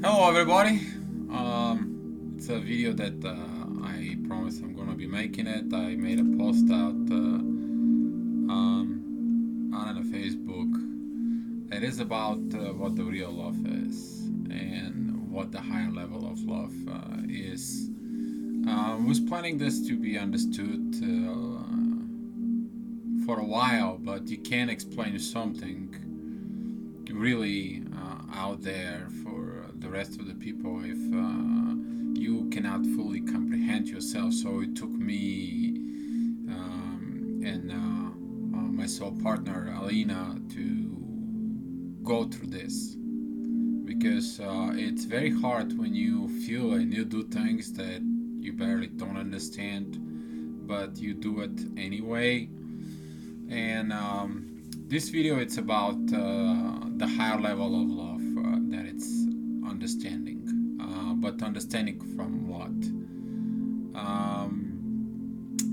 Hello everybody. It's a video that I promise I'm gonna be making it. I made a post out on a Facebook. It is about what the real love is and what the higher level of love is. Was planning this to be understood for a while, but you can't explain something really out there for the rest of the people if you cannot fully comprehend yourself. So it took me and my soul partner Alina to go through this because it's very hard when you feel and you do things that you barely don't understand, but you do it anyway. And this video it's about the higher level of love that it's understanding, but understanding from what?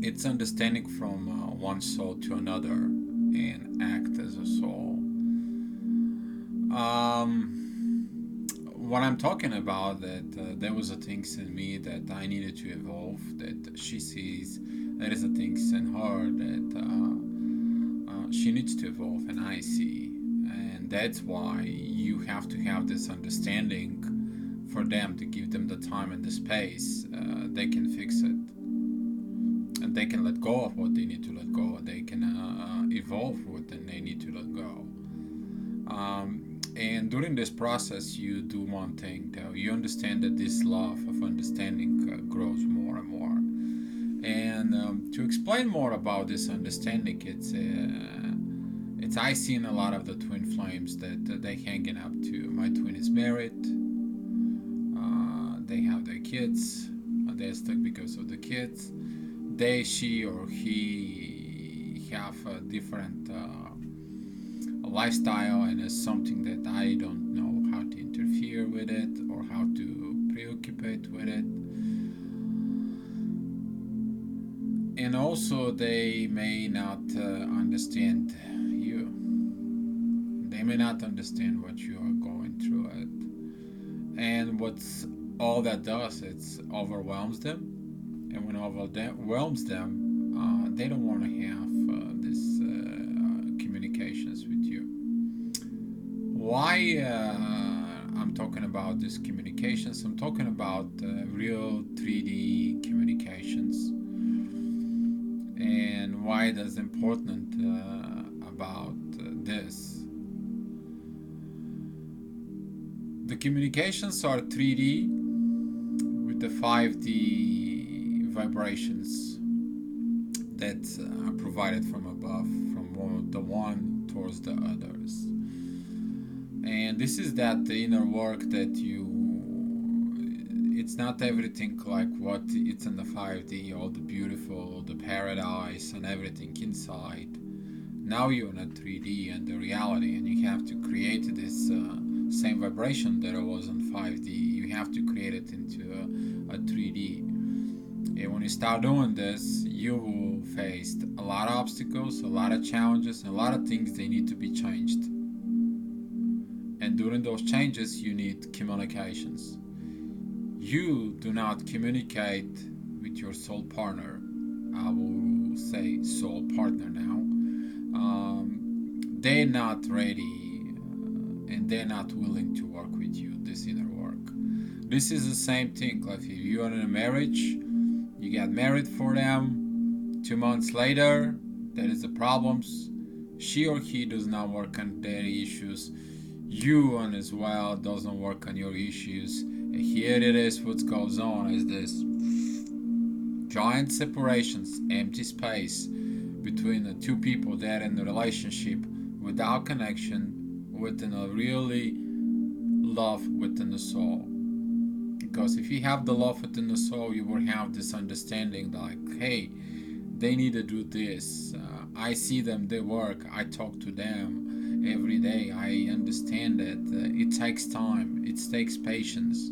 It's understanding from one soul to another and act as a soul. What I'm talking about that there was a things in me that I needed to evolve, that she sees there is a things in her that she needs to evolve, and I see, and that's why you have to have this understanding for them to give them the time and the space. They can fix it, and they can let go of what they need to let go. They can evolve what they need to let go. And during this process, you do one thing, though. You understand that this love of understanding grows more and more. And to explain more about this understanding, it's I seen a lot of the twin flames that they hanging up to. My twin is married. They have their kids. They're stuck because of the kids. They, she, or he have a different lifestyle, and it's something that I don't know how to interfere with it or how to preoccupate with it. And also, they may not understand you. They may not understand what you are going through it. And what's all that does, it's overwhelms them. And when it overwhelms them, they don't want to have this communications with you. Why I'm talking about this communications? I'm talking about real 3D communications, and why it is important about this. The communications are 3D with the 5D vibrations that are provided from above, from the one towards the others. And this is that the inner work that it's not everything like what it's in the 5D, all the beautiful, the paradise and everything inside. Now you're in a 3D and the reality, and you have to create this same vibration that it was in 5D. You have to create it into a 3D. And when you start doing this, you will face a lot of obstacles, a lot of challenges, and a lot of things they need to be changed. And during those changes, you need communications. You do not communicate with your soul partner. I will say soul partner now. They're not ready and they're not willing to work with you, this inner work. This is the same thing. Like if you are in a marriage, you get married for them, 2 months later, there is the problems. She or he does not work on their issues. You and as well doesn't work on your issues. And here it is, what goes on is this giant separations, empty space between the two people that are in the relationship without connection, within a really love within the soul. Because if you have the love within the soul, you will have this understanding like, hey, they need to do this. I see them, they work, I talk to them every day. I understand that it takes time, it takes patience.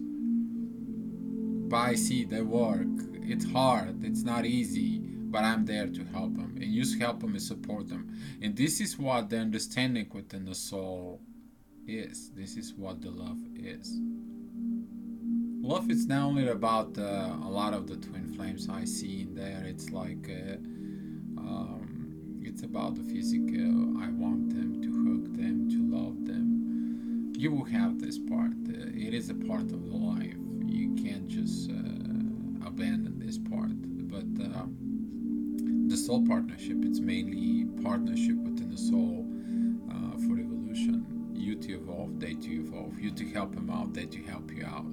But I see they work. It's hard, it's not easy, but I'm there to help them. And you help them and support them. And this is what the understanding within the soul is. This is what the love is. love is not only about a lot of the twin flames I see in there. It's like it's about the physical. I want them to hug them, to love them. You will have this part. It is a part of the life. You can't just abandon this part. But the soul partnership, it's mainly partnership within the soul for evolution. You to evolve, they to evolve. You to help them out, they to help you out.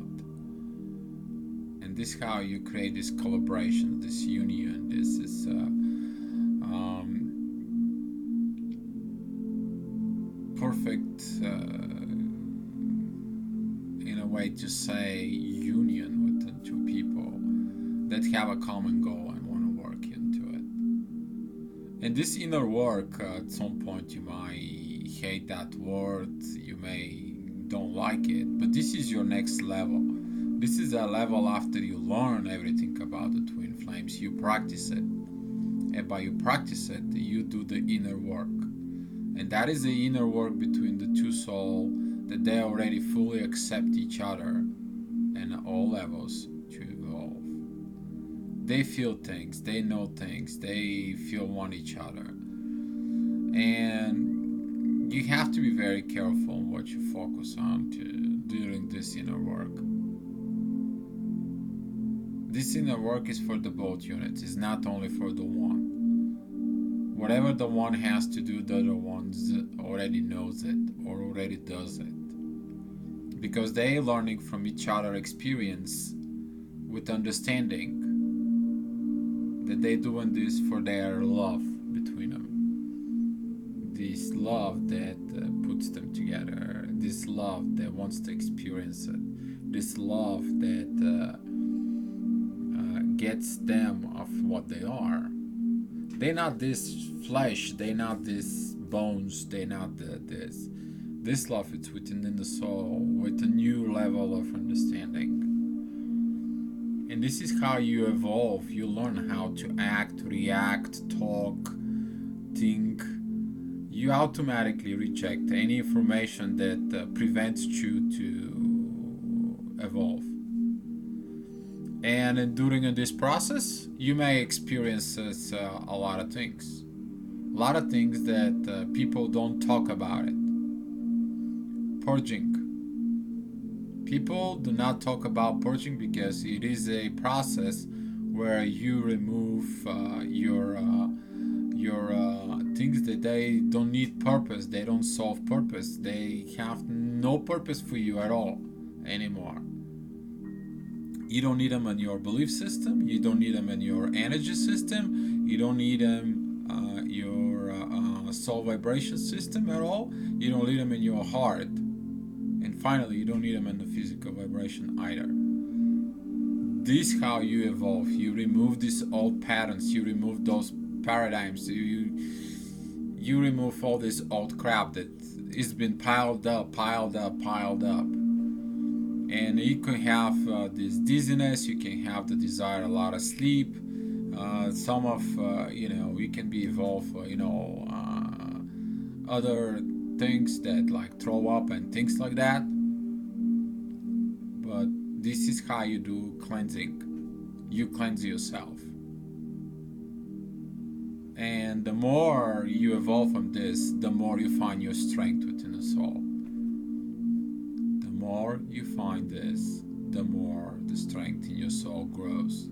And this how you create this collaboration, this union. This is perfect, in a way to say, union with the two people that have a common goal and want to work into it. And this inner work, at some point you might hate that word, you may don't like it, but this is your next level. This is a level after you learn everything about the twin flames, you practice it. And by you practice it, you do the inner work. And that is the inner work between the two souls, that they already fully accept each other and all levels to evolve. They feel things, they know things, they feel one each other. And you have to be very careful on what you focus on during this inner work. This inner work is for the both units, it's not only for the one. Whatever the one has to do, the other one already knows it or already does it. Because they are learning from each other experience with understanding that they're doing this for their love between them. This love that puts them together. This love that wants to experience it. This love that gets them of what they are. They're not this flesh, they're not this bones, they're not this. This love is within the soul with a new level of understanding. And this is how you evolve. You learn how to act, react, talk, think. You automatically reject any information that prevents you to evolve. And during this process, you may experience a lot of things. A lot of things that people don't talk about it. Purging. People do not talk about purging because it is a process where you remove your things that they don't need purpose, they don't solve purpose, they have no purpose for you at all anymore. You don't need them in your belief system. You don't need them in your energy system. You don't need them your soul vibration system at all. You don't need them in your heart. And finally, you don't need them in the physical vibration either. This is how you evolve. You remove these old patterns. You remove those paradigms. You remove all this old crap that has been piled up. And you can have this dizziness, you can have the desire a lot of sleep, some of you can be involved other things that like throw up and things like that. But this is how you do cleansing. You cleanse yourself, and the more you evolve from this, the more you find your strength within the soul. The more you find this, the more the strength in your soul grows,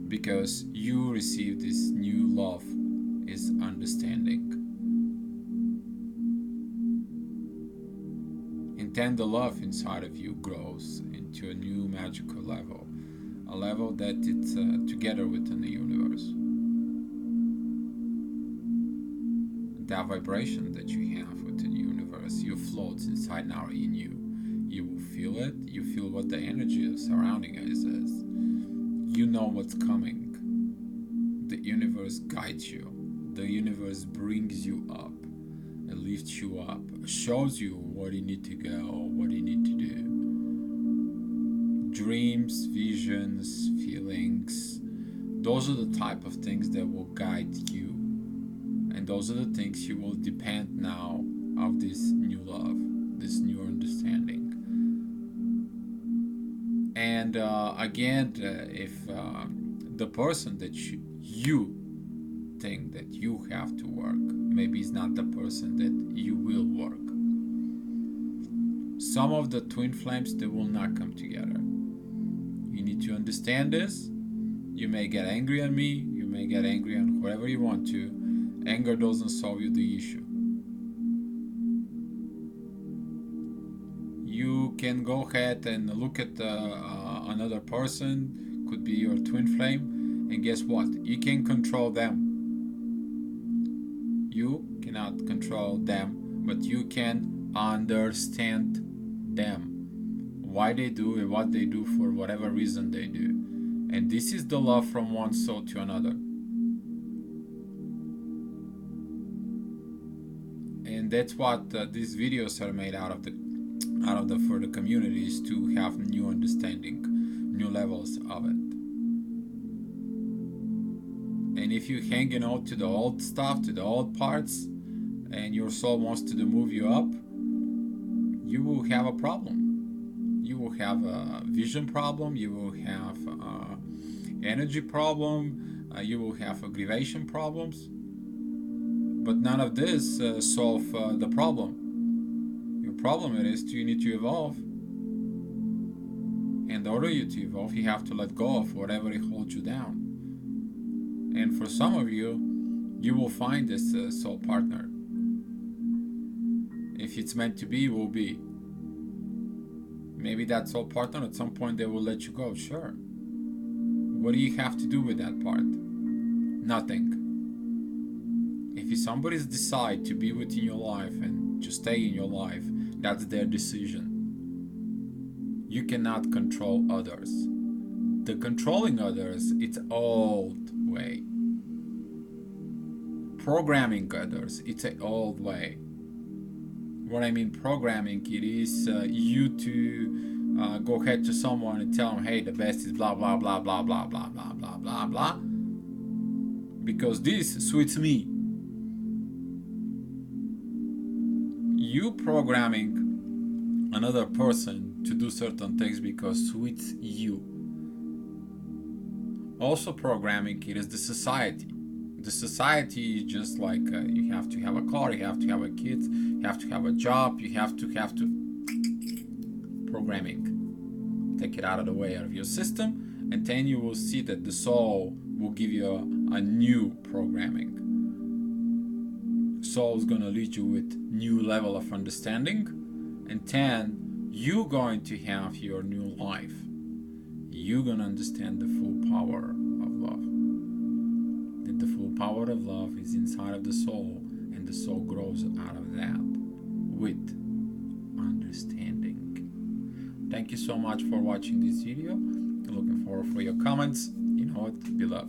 because you receive this new love is understanding. And then the love inside of you grows into a new magical level, a level that it's together within the universe. That vibration that you have within the universe, you float inside now in you. You will feel it. You feel what the energy of surrounding us is. You know what's coming. The universe guides you. The universe brings you up and lifts you up, shows you where you need to go, what you need to do. Dreams, visions, feelings, those are the type of things that will guide you. And those are the things you will depend now of this new love, this new understanding. And again, if the person that you think that you have to work maybe is not the person that you will work. Some of the twin flames, they will not come together. You need to understand this. You may get angry at me, you may get angry on whoever you want to. Anger doesn't solve you the issue. You can go ahead and look at another person, could be your twin flame, and guess what? You can control them. You cannot control them, but you can understand them. Why they do and what they do for whatever reason they do. And this is the love from one soul to another. And that's what these videos are made out of for the communities, to have new understanding, new levels of it. And if you're hanging out to the old stuff, to the old parts, and your soul wants to move you up, you will have a problem. You will have a vision problem, you will have energy problem, you will have aggravation problems. But none of this solve the problem. Your problem is you need to evolve. And in order you to evolve, you have to let go of whatever holds you down. And for some of you, you will find this soul partner. If it's meant to be, it will be. Maybe that soul partner at some point they will let you go, sure. What do you have to do with that part? Nothing. If somebody's decide to be within your life and to stay in your life, that's their decision. You cannot control others. The controlling others, it's old way. Programming others, it's an old way. What I mean programming, it is you to go ahead to someone and tell them, hey, the best is blah blah blah blah blah blah blah blah blah blah, because this suits me. You programming another person to do certain things because suits you. Also programming, it is the society. The society is just like you have to have a car, you have to have a kid, you have to have a job, you have to programming. Take it out of the way of your system, and then you will see that the soul will give you a new programming. Soul is going to lead you with new level of understanding, and then you're going to have your new life. You're going to understand the full power of love. That the full power of love is inside of the soul, and the soul grows out of that with understanding. Thank you so much for watching this video. Looking forward for your comments. You know what? Be love.